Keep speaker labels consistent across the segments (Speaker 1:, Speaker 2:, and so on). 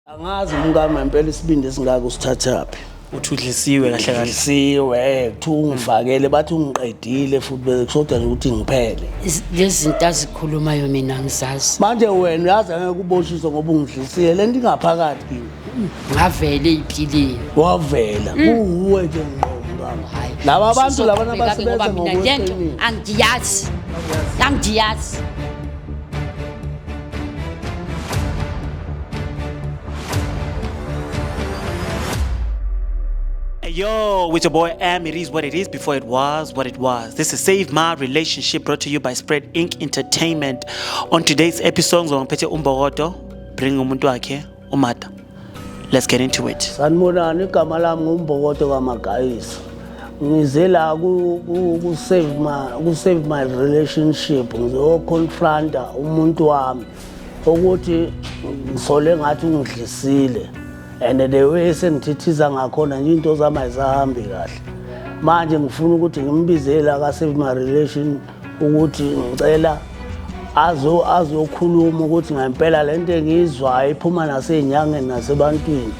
Speaker 1: Angazi umkami ngempela isibindi esingaka usithathaphi.
Speaker 2: Uthudlisiwe kahle kahle.
Speaker 1: Ngisiwe kuthi ungifakele bathi ungiqedile futhi bekushoda nje ukuthi ngiphele.
Speaker 3: Lezi zinto azikhulumayo mina ngizazi.
Speaker 1: Manje wena uyazi angeke uboshiswe ngoba ungidlisile lento ingaphakathi kimi.
Speaker 3: Ngavele iphilile.
Speaker 1: Wavela kuwe nje ngqondo. Laba abantu laba abasebenza ngokweqiniso.
Speaker 3: Angiyazi. Angiyazi.
Speaker 2: Yo, with your boy Am, it is what it is before it was what it was. This is Save My Relationship brought to you by Spread Inc. Entertainment. On today's episode, ngiphethe uMbokodo, bring umuntu wakhe, uMata. Let's get into it.
Speaker 1: Sanibonani, igama lami nguMbokodo kaMagayisa. Ngize la ku save my relationship, ngizoconfronta umuntu wami ukuthi ngisole ngathi ungidlisile. And the way sengithithiza ngakhona nje into zami ayisahambi kahle. Manje ngifuna ukuthi ngimbizela ka Save My Relation ukuthi ngicela azokhuluma ukuthi ngempela lento engizwayo iphuma nasezinyangeni nasebantwini.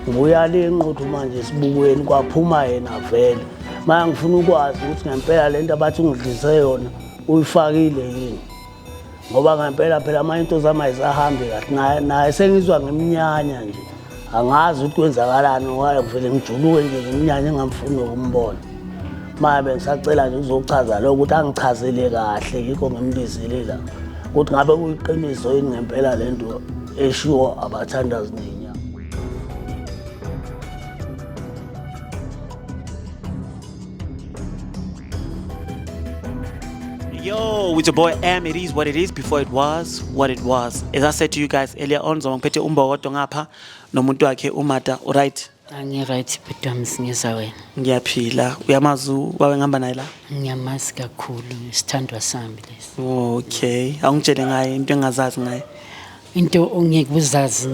Speaker 1: Ngibuya le enqothu manje sibukweni kwaphuma yena vele. Manje ngifuna ukwazi ukuthi ngempela lento abathi ungidlise yona uyifakile yini. Ngoba ngempela phela manje into zami ayisahambi kahle. Naye sengizwa ngeminyanya nje. Angazi ukuthi kwenzakalani ngoba vele ngijuluke nje ngiminyanya engamfuni ukumbona. Manje bengisacela nje uzochaza lokho ukuthi angichazele kahle yikho ngimbizile la. Ukuthi ngabe kuyiqiniso yini ngempela lento eshiwo abathandazi nenyanga.
Speaker 2: Yo, with your boy Am, it is what it is before it was what it was. As I said to you guys earlier on, ngiphethe uMbokodo ngapha nomuntu wakhe uMata, alright?
Speaker 3: Right, bidam singeza wena.
Speaker 2: Ngiyaphila. Uyamazu wawe ngihamba naye la?
Speaker 3: Ngiyamazi kakhulu, isithandwa sami lesi.
Speaker 2: Okay. Awungitshele ngaye into engazazi ngaye.
Speaker 3: Into ongeke uzazi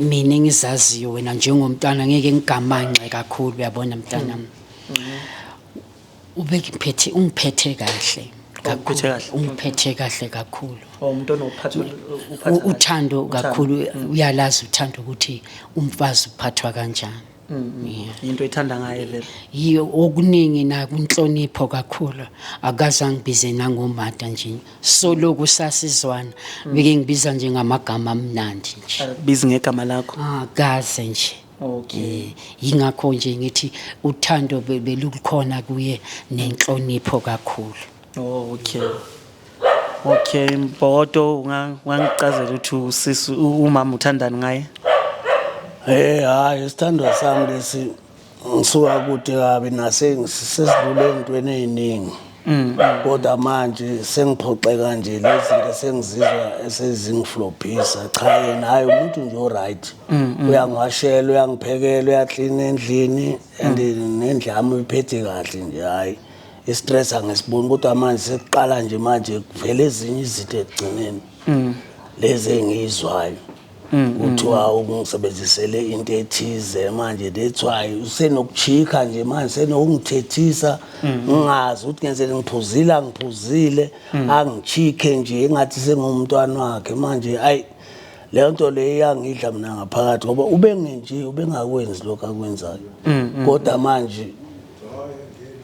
Speaker 3: mina engizaziyo wena njengomntwana ngeke ngigamanxe kakhulu uyabona mntanami. Ungiphethe kahle. Ungiphethe kahle kakhulu.
Speaker 2: Umuntu onophathwa
Speaker 3: uthando kakhulu uyalazi uthando ukuthi umfazi uphathwa kanjani.
Speaker 2: Into ethanda ngaye vele.
Speaker 3: Yiyo okuningi na kunhlonipho kakhulu. Akaze ngibize nangoMata nje. Solo kusasizwana beke ngibiza nje ngamagama amnandi nje.
Speaker 2: Bizi ngegama lakho.
Speaker 3: Akaze nje.
Speaker 2: Okay.
Speaker 3: Yingakho nje ngithi uthando belukhona kuye nenhlonipho kakhulu.
Speaker 2: Oh, okay. Okay, Mbokodo ungangicazela ukuthi usisu umama uthandani ngaye?
Speaker 1: Hayi isithandwa sami lesi ngisuka kude kabi nasengisesidlule ezintweni eziningi. Kodwa manje sengiphoxeka nje lezi zinto sengizizwa esezingiflophisa. Cha yena hayi umuntu nje oright. Uyangiwashela, uyangiphekela, uyaklina endlini and nendlama uyiphethe kahle nje hayi. Istress angisiboni kodwa manje sekuqala nje manje kuvela ezinye izinto egcineni lezi engizwayo ukuthi ungisebenzisele into ethize manje that's why usenokuchika nje manje senokungithethisa ngingazi ukuthi ngenzele ngiphuzile angichike nje engathi sengumntwana wakhe manje hayi le nto le iyangidla mina ngaphakathi ngoba ubengakwenzi lokho akwenzayo kodwa manje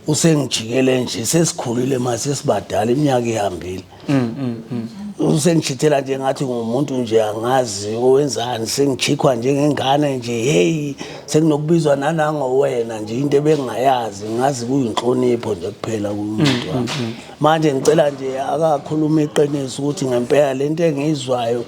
Speaker 1: usengijikele nje sesikhulile mase sibadala iminyaka ihambile usengijithela nje ngathi ngumuntu nje angazi owenzani sengichikwa njengengane nje hey sekunokubizwa nanangowena nje into ebengayazi ngazi kuyinhlonipho nje kuphela kumuntu wami manje ngicela nje akakhuluma iqiniso ukuthi ngempela lento engizwayo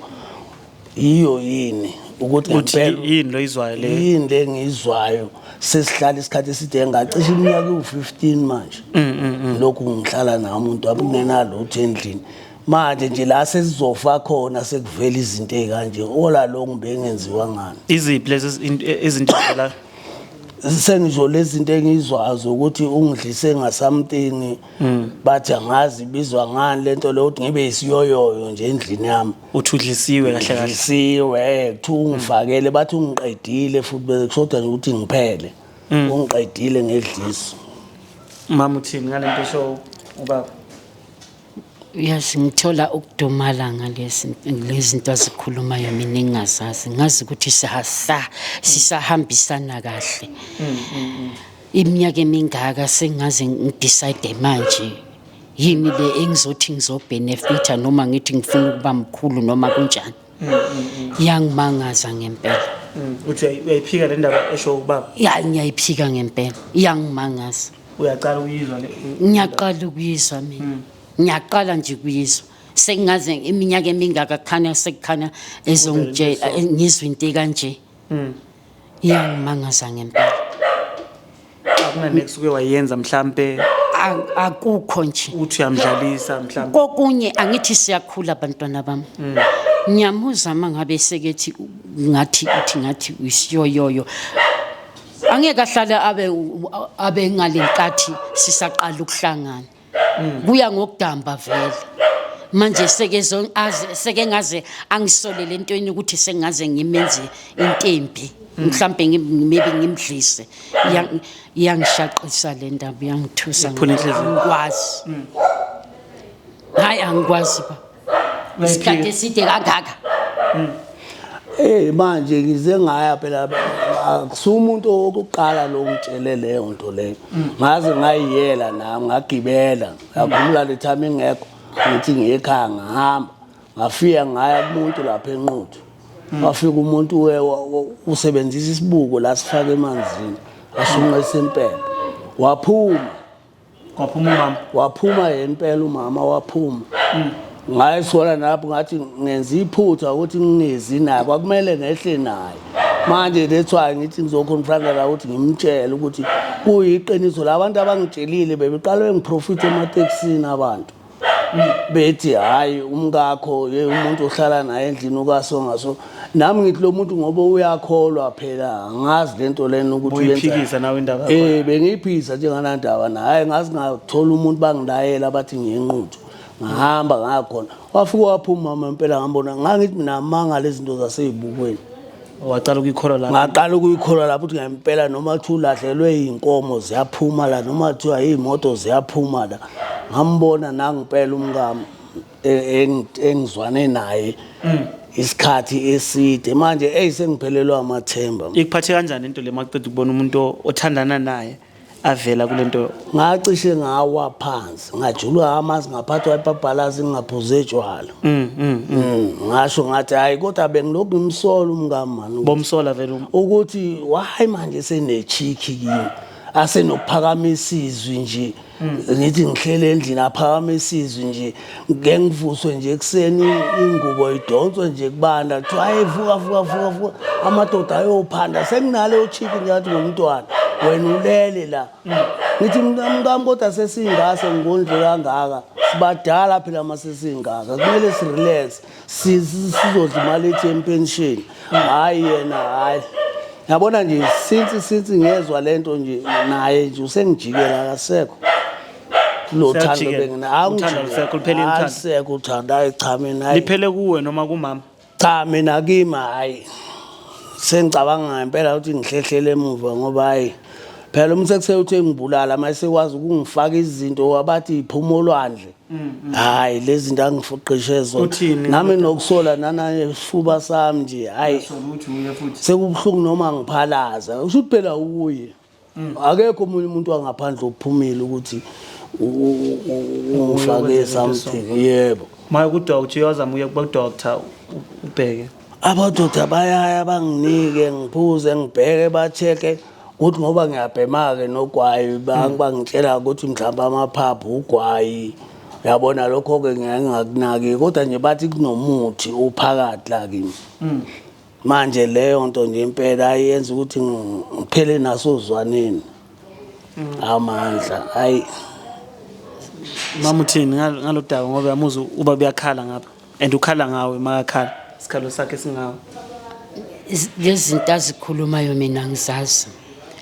Speaker 1: iyo yini ukuthi ngempela
Speaker 2: yini lo izwayo le
Speaker 1: yini lengizwayo sesihlala isikhathi eside ngacisha iminyaka u15 manje lokhu ngihlala nawo umuntu akungenalutho endlini manje nje la sesizofa khona sekuvela izinto ezikanje ola lo ngibengenziwa ngani
Speaker 2: iziphi lezi izinto la
Speaker 1: sengizo lezi zinto engizwazo ukuthi ungidlise ngasamthini bathi angazi bizwa ngani lento le ukuthi ngibe isiyoyoyo nje endlini yami
Speaker 2: uthudlisiwe kahle kahle
Speaker 1: ngisiwe kuthi ungifakele bathi ungiqedile futhi bekushoda nje ukuthi ngiphele ungiqedile ngedliso
Speaker 2: mama uthini ngalento show ubaba
Speaker 3: Yazi ngithola ukudumala lezi zinto azikhulumayo mina engingazazi. Ngazi ukuthi sisahambisana kahle. Iminyaka emingaka sengaze ngidecide manje yini le engizothi ngizobhenefitha noma ngithi ngifuna ukuba mkhulu noma kunjani. Yangimangaza ngempela.
Speaker 2: Uthi uyayiphika le ndaba esho ubaba?
Speaker 3: Ya ngiyayiphika ngempela. Yangimangaza.
Speaker 2: Uyaqala ukuyizwa le?
Speaker 3: Ngiyaqala ukuyizwa mina. Ngiyaqala nje ukuyizwa. Sengaze iminyaka emingaka kukhanya sekukhanya ezongitshela ngizwe into kanje. Yangimangaza ngempela.
Speaker 2: Akuna next uke wayenza mhlambe
Speaker 3: akukho nje.
Speaker 2: Uthi uyamdlalisa mhlambe.
Speaker 3: Kokunye angithi siyakhula abantwana bami. Ngiyamuza mangabe sekethi ngathi usiyoyoyo. Angeke ahlale abe ngalenkathi sisaqala ukuhlangana. Kuya ngokudamba vele. Manje seke ngaze angisolele entweni ukuthi sengaze ngimenze intempi. Mhlambe maybe ngimdlise. Yangishaqisa le ndaba yangithusa ngikwazi. Hayi angikwazi ba. Isikhathi eside kangaka.
Speaker 1: Manje ngize ngaya phela akusumuntu owokuqala lo ngitshele leyo nto leyo. Ngaze ngayiyela nami ngagibela. Ngakhumbula le time engekho ngithi ngiyekhaya ngahamba. Ngafika ngaya kumuntu lapha enquthu. Wafika umuntu usebenzisa isibuko la sifaka emanzini. Ashunqa isempela. Waphuma
Speaker 2: umama.
Speaker 1: Waphuma yempela umama waphuma. Ngayisola lapho ngathi ngenza iphutha ukuthi ngingezi naye kwakumele nehle naye. Manje that's why ngithi ngizoconfronta la ukuthi ngimtshele ukuthi kuyiqiniso labantu abangitshelile bebeqalwe ngiprofit emateksini abantu. Bethi hayi umkakho umuntu ohlala naye endlini ukasongaso nami ngithi lo muntu ngoba uyakholwa phela ngazi lento lena ukuthi
Speaker 2: uyiphikisa nawe indaba
Speaker 1: bengiyiphisa njenganandaba na hayi ngazi ngathola umuntu bangilayela bathi ngiyenquthu ngahamba ngakhona wafika waphuma mama impela ngambona ngangithi mina amanga lezi zinto zaseyibukweni
Speaker 2: waqala ukuyikholwa lapho
Speaker 1: ngaqala ukuyikholwa lapho ukuthi ngempela noma thi ulahlelwe inkomo ziyaphuma la noma thi ayimoto ziyaphuma la ngambona nangiphela umngami engizwane naye isikhathi eside manje sengiphelelwa amathemba.
Speaker 2: Ikuphathe kanjani into le maqeda ukubona umuntu othandana naye avela kulento?
Speaker 1: Ngacishe ngawa phansi ngajulwa amazi ngaphathwa ipapalazi ngingaphuze etshwala. Ngasho ngathi hayi kodwa bengilokhu ngimsola umngami mani.
Speaker 2: Bomsola vele
Speaker 1: ukuthi why manje senechiki kimi asenokuphakamisa izwi nje ngithi ngihlele endlini aphakamisa izwi nje ngengivuswe nje ekseni ingubo idonswe nje kubanda kuthiwa vuka amadoda ayophanda senginale uchiki ngiyathi ngomntwana wena ulele la ngithi mngami kodwa sesingase ngondle kangaka sibadala phela masesingaka kumele sirelax sizodla imali ethi pension hayi yena hayi yabona nje since ngezwe lento nje naye nje usengijikela akasekho lo thando bengina uthanda cha mina
Speaker 2: liphele kuwe noma kumama
Speaker 1: cha mina kimi hayi sengicabanga ngempela ukuthi ngihlehlele emuva ngoba hayi phela umsekuse uthe ngibulala mase kwazi ukungifaka izinto wabathi iphuma olwandle hayi lezi zinto angifuqishe zona nami nokusola nanayifuba sami nje hayi sekubhlungu noma ngiphalaza usho phela uye akekho umunye umuntu wangaphandle ophumile ukuthi ungifake something yebo
Speaker 2: maye kudwa uthi uyazama uye kuba doctor ubheke
Speaker 1: abadokotela bayaya banginike ngiphuze ngibheke ba-check ukuthi ngoba ngiyabhema-ke nogwayi bangitshela ukuthi mhlawumbe amaphaphu ugwayi yabona lokho-ke ngingakunaki kodwa nje bathi kunomuthi uphakathi la kimi manje leyo nto nje impela ayenza ukuthi ngiphele nasozwaneni amandla hayi
Speaker 2: mama uthini ngalodaba ngoba yamuza uba uyakhala ngapha and ukhala ngawe makakhala isikhalo sakhe singawe
Speaker 3: lezi zinto azikhulumayo mina ngizazi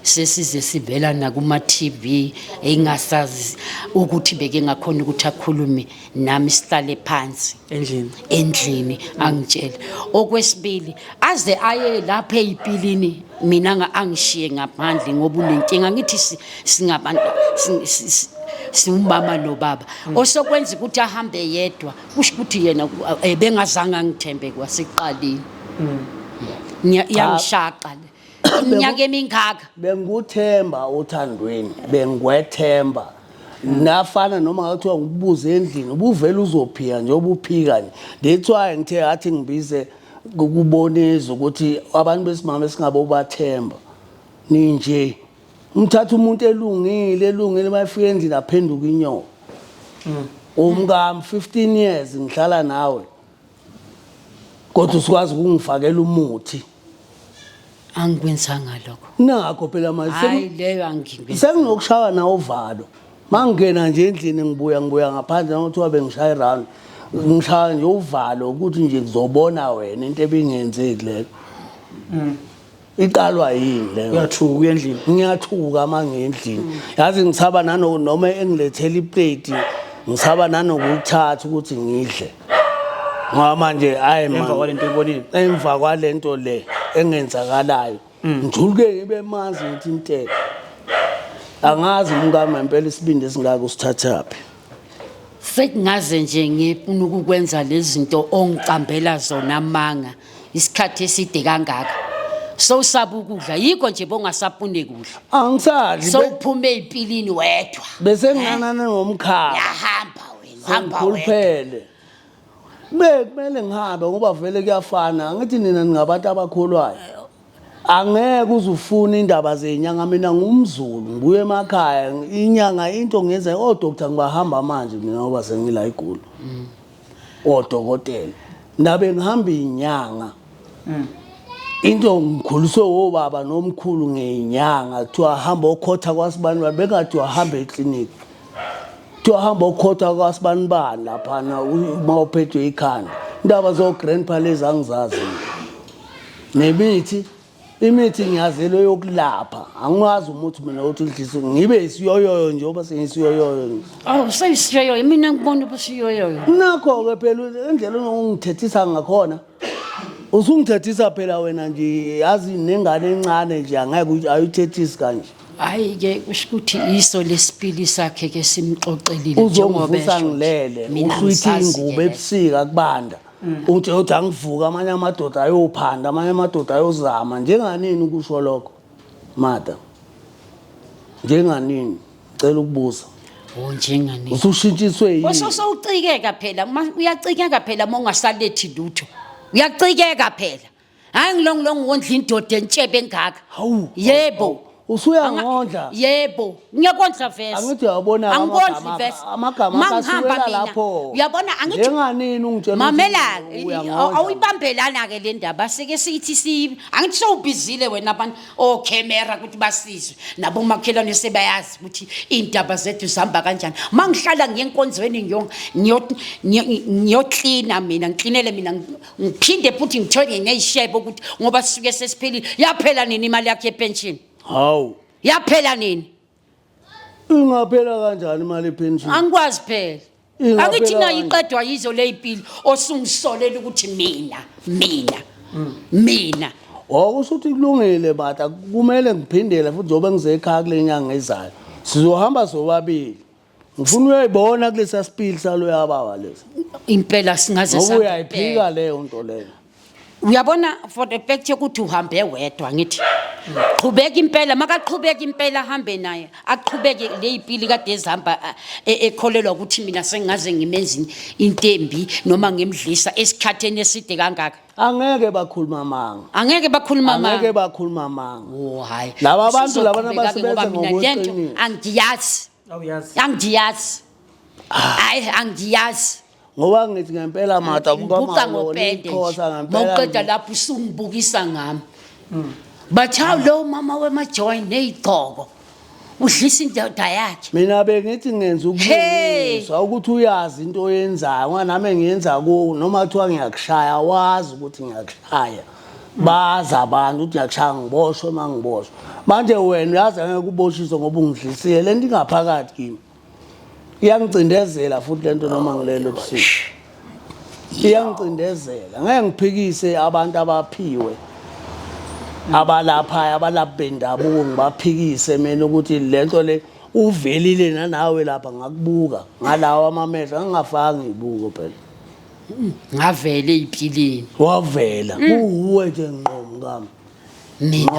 Speaker 3: sesize sivela nakuma TV engasazi ukuthi beke ngakhona ukuthi akhulume nami sihlale phansi endlini angitshela okwesibili aze aye lapha eyiphilini mina angishiye ngaphandle ngoba unenkinga ngithi singabantu siwumama nobaba osokwenza ukuthi ahambe yedwa kusho ukuthi yena bengazange angithembe kwasekuqaleni yangishaqa iminyaka emingaka
Speaker 1: bengikuthemba uthandweni bengwethemba nafana noma ngathiwa ngibuze endlini ubuvela uzophika nje obuphika nje that's why ngithe athi ngibize ukubonisa ukuthi abantu besimama esingabo bathemba ninje umthatha umuntu elungile mayifika endlini aphenduka inyoka umngam 15 years ngihlala nawe kodwa usikwazi ukungifakela umuthi
Speaker 3: angikwenzanga lokho
Speaker 1: nakho phela manje
Speaker 3: hayi leyo angingwenza
Speaker 1: senginokushaya nawo uvalo mangena nje endlini ngibuya ngaphandle ngothiwa bengishaya round ngishaya nje uvalo ukuthi nje ngizobona wena into ebingenzeki leyo iqalwa yini leyo
Speaker 2: uyathuka endlini
Speaker 1: ngiyathuka mangendlini yazi ngisaba noma engilethela iplate ngisaba nanokuthatha ukuthi ngidle ngoba manje hayi
Speaker 2: emva kwalento ibonile
Speaker 1: emva kwalento le engenzakalayo njuluke ngibe manzi ngithi inteke angazi umngama impela isibindi esingaka usithathaphi
Speaker 3: sekungaze nje ngifuna ukukwenza lezi zinto ongicambela zona manga isikhathi eside kangaka sowusaba ukudla yikho nje bongasapune kudla
Speaker 1: angisadli
Speaker 3: sowuphume empilini wedwa
Speaker 1: bese nginanana ngomkhaba
Speaker 3: yahamba wena hamba wena
Speaker 1: kuphele kumele ngihambe ngoba vele kuyafana ngithi nina ningabantu abakholwayo angeke uzufuna indaba zenyanga mina ngumZulu ngibuye emakhaya inyanga into ngenza odoctor ngibahamba manje mina ngoba sengila igulu odokotela ndabe ngihamba inyanga into ngikhuliswe obaba nomkhulu ngenyanga kuthiwa hamba okhotha kwasibani bengathi wahamba eclinic kuthiwa hamba okhotha kwasibani bani lapha uma uphethwe ikhanda indaba zo grandpa lezi angizazi imithi ngiyazelo yokulapha angazi umuthi mina uthi idlise ngibe isiyoyoyo nje oba sengisiyoyoyo
Speaker 3: seyisiyoyoyo mina ngibona ubisiyoyoyo
Speaker 1: nakho ke phela endlela ongithethisa ngakhona usungithethisa phela wena nje yazi nengane encane nje angeke ayithethisi kanje
Speaker 3: hayi ke kusho ukuthi iso lesipili sakhe ke simxoxelile
Speaker 1: njengoba ngilele uhlwithi ingubo ebusika kubanda uthi angivuka amanye amadoda ayophanda amanye amadoda ayozama njenganini ukusho lokho mada njenganini cela ukubuza
Speaker 3: njenganini
Speaker 1: usushintshiswe yini
Speaker 3: usowucikeka phela uyacikeka phela mongasalethi lutho uyacikeka phela hayi ngilongilongo wondla indoda entshebe engaka yebo
Speaker 1: usuyangondla
Speaker 3: yebo ngiyakondla vese
Speaker 1: angithi uyabona amagama akasuka lapho
Speaker 3: uyabona angithi
Speaker 1: njenganini ungitshela
Speaker 3: mamela awuyibambelana ke le ndaba sike sithi angithi sowubizile wena abantu camera ukuthi basizwe nabo makhelwane sebayazi ukuthi indaba zethu zihamba kanjani mangihlala ngiyenkonzweni ngiyoklina mina ngiklinele mina ngiphinde futhi ngithole ngeyishebo ukuthi ngoba sisuke sesiphelile yaphela nini imali yakhe yepension
Speaker 1: hawu
Speaker 3: yaphela nini
Speaker 1: ingaphela kanjani imali epension
Speaker 3: angikwazi phela akithi ngayiqedwa yizo leyipili osungisolela ukuthi mina
Speaker 1: okusuthi kulungile bata kumele ngiphindele futhi njobe ngize ekhaya kule nyanga ezayo sizohamba sobabili ngifuna uyayibona kulesa sipili salo yababa lesi
Speaker 3: impela singaze
Speaker 1: ngoba uyayiphika leyo nto leyo
Speaker 3: uyabona for the fact ukuthi uhambe wedwa ngithi qhubeka impela makaqhubeka impela ahambe naye aqhubeke leyipili kade ezihamba ekholelwa ukuthi mina sengaze ngimenzini intembi noma ngemdlisa esikhatheni eside kangaka
Speaker 1: angeke bakhuluma manga
Speaker 3: oh hayi
Speaker 1: laba bantu labana basebenza ngokweqiniso
Speaker 3: angiyazi angiyazi
Speaker 1: ngoba ngithi ngempela mata
Speaker 3: buka ngopende mawuqeda lapho usungibukisa ngami bathi lo mama wemajoin nezigqoko udlisa indoda yakhe
Speaker 1: mina bengithi ngenza ukubonisa ukuthi uyazi into oyenzayo ngoba nami ngiyenza ku noma kuthiwa ngiyakushaya wazi ukuthi ngiyakushaya baza abantu ukuthi ngiyakushaya ngiboshwe mangiboshwe manje wena yazi angeke kuboshiswe ngoba ungidlisile lento ingaphakathi kimi iyangicindezela futhi lento noma ngilelo busuku iyangicindezela ngeke ngiphikise abantu abaphiwe abalapha bendabuko ngibaphikise mina ukuthi lento le uvelile nanawe lapha ngakubuka ngalawa amamehlo angingafanga ngibuko phela
Speaker 3: ngavele impilini
Speaker 1: wavela uwe nje ngqomkami
Speaker 3: mina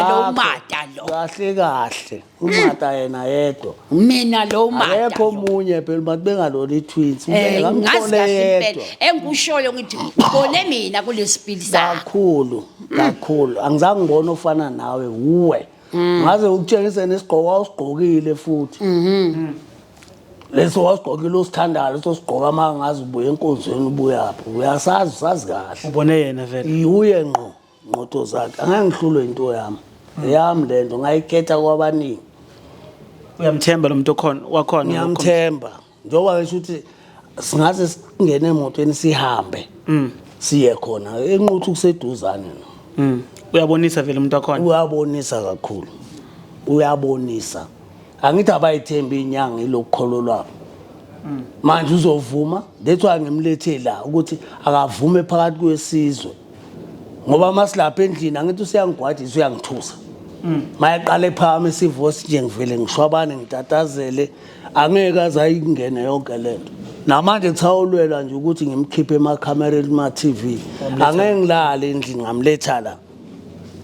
Speaker 3: lo mata lo
Speaker 1: kahle umata yena yedwa
Speaker 3: mina lo mata
Speaker 1: akekho omunye phela bathi bengalona i-twins
Speaker 3: ngazi kahle impela engikushoyo ngithi ubone mina kulesipili sakho
Speaker 1: kakhulu angizange ngibone ofana nawe uwe ngaze ukutshengise nesigqoko awusigqokile futhi leso wasigqokile osithandayo leso sigqoka manje ngazi ubuye enkonzweni ubuyaphi uyasazi kahle
Speaker 2: ubone yena vele
Speaker 1: iuye ngqoto zakhe angeke ngihlulwe into yami lento ngayikhetha kwabaningi
Speaker 2: uyamthemba lo muntu wakhona
Speaker 1: ngiyamthemba njengoba ngisho ukuthi singaze singene emotweni sihambe siye khona enquthu kuseduzane
Speaker 2: uyabonisa vele umuntu wakhona
Speaker 1: uyabonisa kakhulu uyabonisa angithi abayithemba inyanga ilokukholo lwabo manje uzovuma that's why ngimlethe la ukuthi akavume phakathi kwesizwe ngoba masilapha endlini angithi usiyangigwadisa uyangithusa mayaqala ephakama isivosi nje ngivele ngishwabane ngitatazele angeke azayingene yonke lento namanje ngithawulwela nje ukuthi ngimkhiphe emakhamereni ma-TV angeke ngilale endlini ngamletha la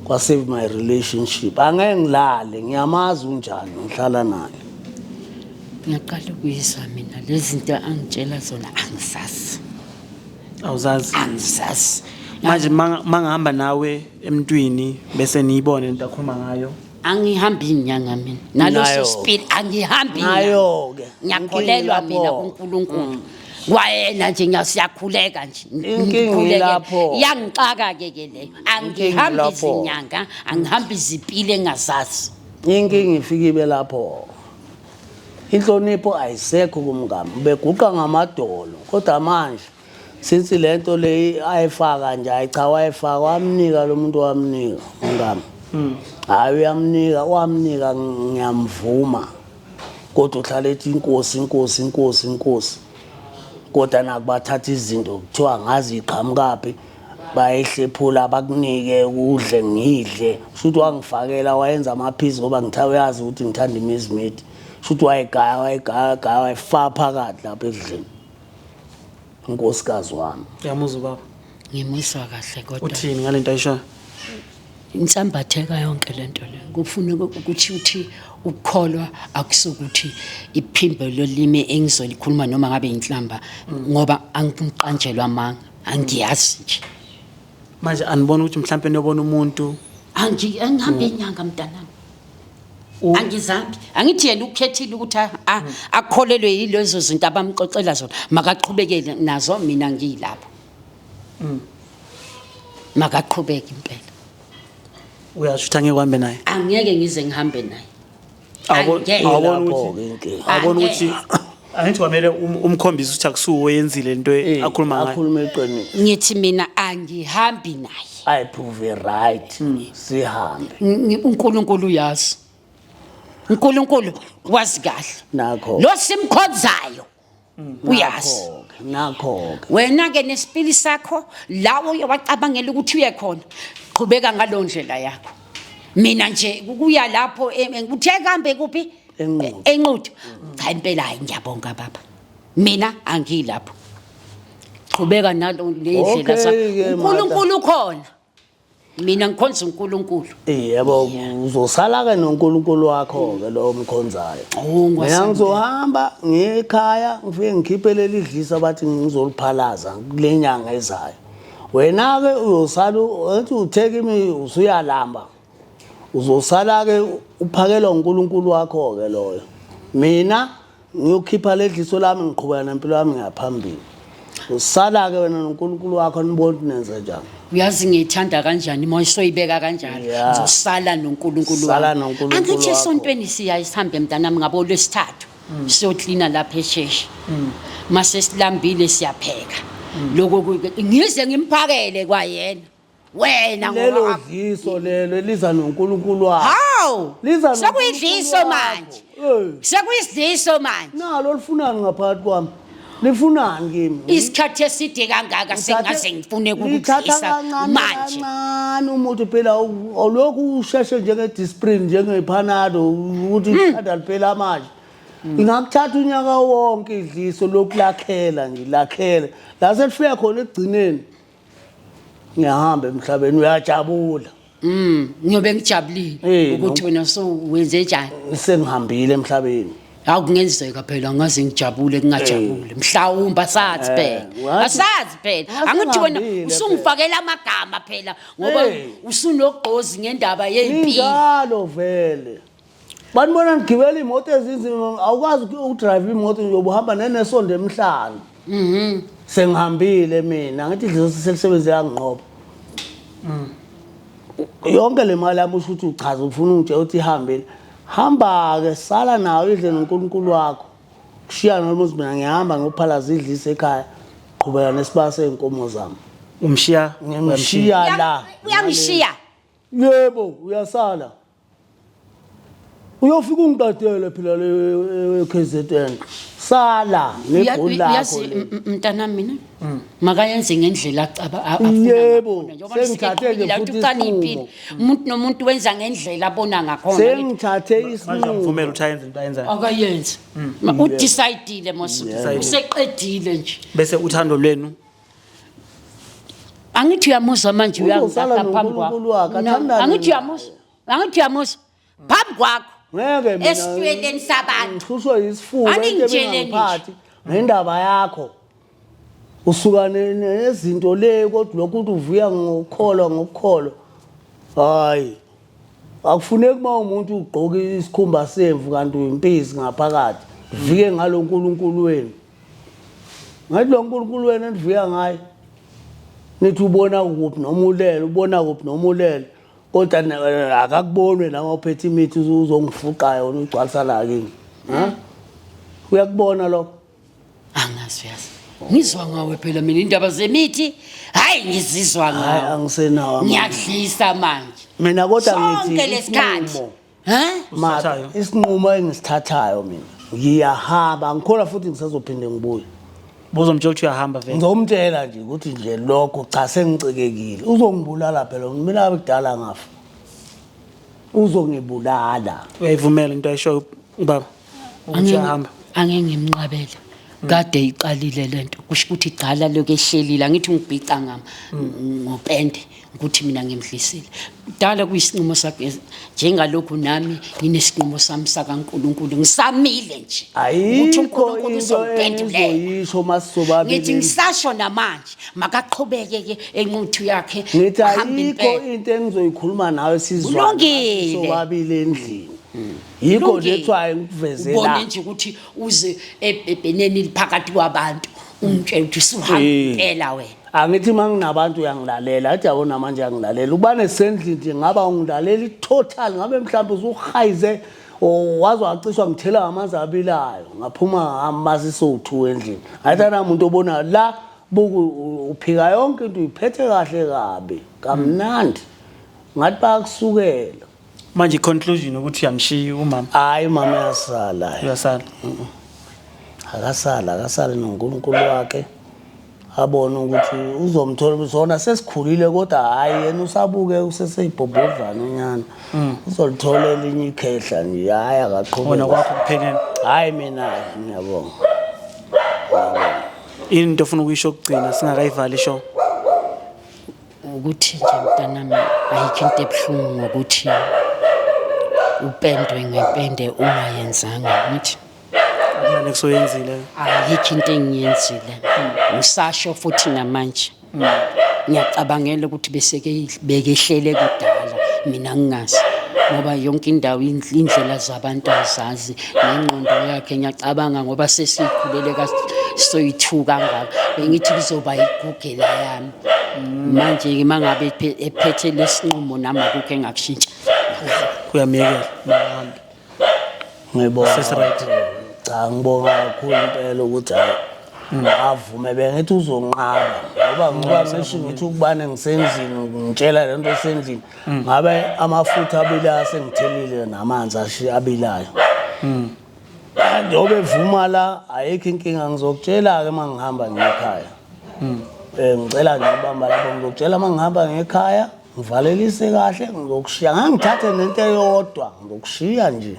Speaker 1: kwa-Save My Relationship angeke ngilale ngiyamazi unjani ngihlala naye
Speaker 3: ngiyaqala ukuyizwa mina lezi zinto angitshela zona angisazi
Speaker 2: awuzazi manje mangahamba nawe emntwini bese niyibone into akhuluma ngayo
Speaker 3: angihambi inyanga mina naloso speed angihambi
Speaker 1: nayo ke
Speaker 3: ngiyakholelwa mina kuNkulunkulu kwayena nje ngiyasiyakhuleka nje
Speaker 1: lapho
Speaker 3: yangixaka ke leyo angihambi izinyanga angihambi izipile engazazi
Speaker 1: inkingi ifikile lapho inhlonipho ayisekho kumngami beguqa ngamadolo kodwa manje since lento le ayifaka nje ayicha wayifaka wamnika lo muntu wamnika ngami hayi uyamnika ngiyamvuma kodwa uhlala ethi inkosi kodwa nakubathatha izinto kuthiwa ngazi iqhamukaphi bayehlephula bakunike ukudle ngidle futhi wangifakela wayenza amaphisi ngoba ngithawayazi ukuthi ngithanda imizimidi futhi wayegaya wayifaka phakathi lapha edlini unkosikazi wami
Speaker 2: yamuzwa baba
Speaker 3: ngimizwa kahle kodwa
Speaker 2: uthini ngalento ayisho
Speaker 3: insambatheka yonke lento le kufuna ukuthi ukukholwa akusukuthi iphimbo lolimi engizolikhuluma noma ngabe inhlamba ngoba angiqanjelwa amanga angiyazi nje
Speaker 2: manje anibona ukuthi mhlambe niyobona umuntu
Speaker 3: angihambe inyanga mntanami angizambi angithi yena ukhethile ukuthi akholelwe yilezo zinto abamxoxela zona makaqhubekele nazo mina ngiyilapho makaqhubeke impela
Speaker 2: uyasho ukuthi angeke uhambe naye
Speaker 3: angeke ngize ngihambe naye
Speaker 2: awubona ukuthi angithi kwamele umkhombisa ukuthi akusuwe oyenzile into akhuluma ngayo
Speaker 1: akhuluma eqinile
Speaker 3: ngithi mina angihambi naye
Speaker 1: I prove right sihambe
Speaker 3: uNkulunkulu uyazi uNkulunkulu wazi kahle
Speaker 1: nakho
Speaker 3: lo simkhonzayo uyazi
Speaker 1: nakho
Speaker 3: wena ke nesipili sakho lawo uyawacabangela ukuthi uye khona qhubeka ngalo ndlela yakho mina nje ukuya lapho uthe kambe kuphi enquthu cha impela hayi ngiyabonga baba mina angilapho qhubeka nalo lendlela sakho uNkulunkulu ukhona mina ngikhonza uNkulunkulu
Speaker 1: yebo uzosala ke noNkulunkulu wakho ke lo omkhonzayo mina ngizohamba ngekhaya ngifike ngikhiphe leli dlisa bathi ngizoliphalaza kulenyanga ezayo wena ke uyosala uthi utheke usuyalamba uzosala ke uphakelwa uNkulunkulu wakho ke loyo mina ngiyokhipha ledliso lami ngiqhubeka nempilo yami ngaphambili usala ke wena noNkulunkulu wakho nibona nenze njani
Speaker 3: uyazi ngiyithanda kanjani moyisoyibeka kanjani ngizosala noNkulunkulu wami angithi esontweni siyayihambe mntanami ngabo lwesithathu siyoklina lapha eSheshi mase silambile siyapheka lokho ngize ngimphakele kwayena wena
Speaker 1: lelo dliso lelo eliza noNkulunkulu wakho
Speaker 3: hawu sekuyidliso manje sekuyisidliso manje
Speaker 1: nalo lifunani ngaphakathi kwami Lifunani kimi?
Speaker 3: Isikhathi eside kangaka sengaze ngifune ukukudlisa manje.
Speaker 1: Kancane umuntu phela awulokhu usheshe njenge-Disprin njenge-Panado ukuthi ikhanda liphela manje. Ingakuthatha unyaka wonke idliso lokulakhela nje lakhela. La selifika khona ekugcineni. Ngiyahamba emhlabeni uyajabula.
Speaker 3: Ngiyobe ngijabulile ukuthi wena wenze njani.
Speaker 1: Sengihambile emhlabeni.
Speaker 3: Akungenzeka phela ngaze ngijabule kungajabule. Mhlawumbe asazi phela. Asazi phela. Angithi wena usungifakela amagama phela ngoba usunogqozi ngendaba yempilo.
Speaker 1: Njalo vele. Banibona ngigibela imoto ezinzima awukwazi ukudrive imoto nje uhamba nenesonto emhlanje. Sengihambile mina ngithi idlizo selisebenze yanginqoba. Yonke le mali yami usho ukuthi uchaza ufuna unje uthi ihambile. Hamba ke sala nawo idle noNkulunkulu wakho. Kushiya noma mina ngihamba ngophalaza idlise ekhaya. Qhubeka nesibaya seinkomo zami.
Speaker 2: Umshiya
Speaker 1: Ngimshiya la.
Speaker 3: Uyangishiya.
Speaker 1: Yebo uyasala. Uyofika ungiqadele phela le KZN. Sala nebhola lakho.
Speaker 3: Mntana mina makayenze ngendlela afuna.
Speaker 1: Yebo sengithathe nje futhi
Speaker 3: impilo. Umuntu nomuntu wenza ngendlela abona ngakhona.
Speaker 1: Sengithathe isinqumo.
Speaker 2: ngivumela ukuthi ayenze into ayenzayo.
Speaker 3: Akayenze. Udecidile mos. Useqedile nje.
Speaker 2: Bese uthando lwenu
Speaker 3: angithi uyamuzwa manje uyangizaka phambi kwakho. Angithi uyamuzwa. Angithi uyamuzwa. Phambi kwakho.
Speaker 1: Ngeke mina
Speaker 3: esitweleni sabantu
Speaker 1: ngihlushwa yisifuba ngemphathi ngendaba yakho usuka nezinto le kodwa lokhu uvuya ngokukholwa hayi akufuneki uma umuntu ugqoka isikhumba semvu kanti uyimpisi ngaphakathi vike ngalo uNkulunkulu wenu ngathi lo uNkulunkulu wenu endivuya ngaye nithi ubona kuphi noma ulele kodwa akakubonwe la ngophethe imithi uzongifuqayo ugcwalisa la kimi uyakubona lokho
Speaker 3: angazi yazi ngizwa ngawe phela mina indaba zemithi hayi ngizizwa ngawe
Speaker 1: hayi angisenawo
Speaker 3: ngiyadlisa manje
Speaker 1: mina kodwa ngithi
Speaker 3: sonke lesikhathi
Speaker 1: isinqumo engisithathayo mina ngiyahamba ngikhona futhi ngisazophinde ngibuye
Speaker 2: bozomtshela ukuthi uyahamba vele
Speaker 1: ngizomtshela nje ukuthi nje lokho cha sengicekekile uzongibulala phela mina abekudala ngafa uzongibulala
Speaker 2: uyayivumela into ayisho ubaba ukuthi uyahamba
Speaker 3: angeke ngimnqabele kade iqalile lento kusho ukuthi igcala lokehlelile angithi ngibhica ngopende ukuthi mina ngimdlisile dala kuyisinqumo sakhe njengalokhu nami nginesinqumo sami sakaNkuluNkulu ngisamile nje
Speaker 1: ukuthi uNkulunkulu uzophendula yisho masisobabili
Speaker 3: ngithi ngisasho namanje makaqhubeke ke enquthu yakhe
Speaker 1: ngithi ayikho into engizoyikhuluma nawe sizwa sobabili endlini yikho nje ethwaye ngikuvezela
Speaker 3: ubone nje ukuthi uze ebheneni liphakathi kwabantu umtshela ukuthi suhambela wena
Speaker 1: angithi manginabantu uyangilalela athi yabona manje uyangilalela ubane sendlini nje ngaba ungilalela total ngabe mhlawumbe usuhayize wazi wacishwa ngithela amanzi abilayo ngaphuma amasi so2 endlini ayithana umuntu obona la buku uphika yonke into uyiphethe kahle kabi kamnandi ngathi bakusukela
Speaker 2: manje conclusion ukuthi uyamshiya umama
Speaker 1: hayi mama uyasala akasala noNkulunkulu wakhe abona ukuthi uzomthola zona sesikhulile kodwa hayi yena usabuke useseyibhobhodlana unyana uzolithola elinye ikhehla nje hayi akaqhubeka
Speaker 2: wona kwakho kuphelele
Speaker 1: hayi mina ngiyabonga
Speaker 2: into ofuna ukuyisho ukugcina singakayivali isho
Speaker 3: ukuthi nje mntanami ayikho into ebuhlungu ngokuthi upendwe ngepende ungayenzanga ngithi
Speaker 2: akumele kusoyenzile
Speaker 3: ayikho into engiyenzile ngisasho futhi namanje ngiyacabangela ukuthi beseke bekehlele kudala mina ngingazi ngoba yonke indawo indlela zabantu azazi nengqondo yakhe ngiyacabanga ngoba sesikhulele soyi2 kangaka bengithi kuzoba igugela yami manje ke mangabe ephethe lesinqumo nami akukho engakushintsha
Speaker 2: kuyamiyekela mahamba
Speaker 1: ngibona
Speaker 2: sesiright
Speaker 1: cha ngibonga kakhulu impela ukuthi avume bengithi uzonqaba ngoba ngisho ngithi ukubane ngisendlini ngitshela lento esendlini ngabe amafutha abilayo sengithelile namanzi abilayo njengoba evuma la ayikho inkinga ngizokutshela-ke uma ngihamba ngekhaya. Ngicela nje ukubamba lapho ngizokutshela uma ngihamba ngekhaya ngivalelise kahle ngizokushiya ngangithathe nento eyodwa ngizokushiya nje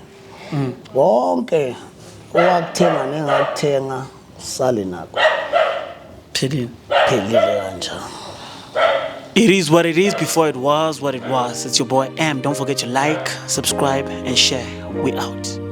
Speaker 1: konke owakuthenga nengakuthenga sale nakho
Speaker 2: Phelile
Speaker 1: kanjalo.
Speaker 2: It is what it is before it was what it was. It's your boy M. Don't forget to like, subscribe, and share. We out.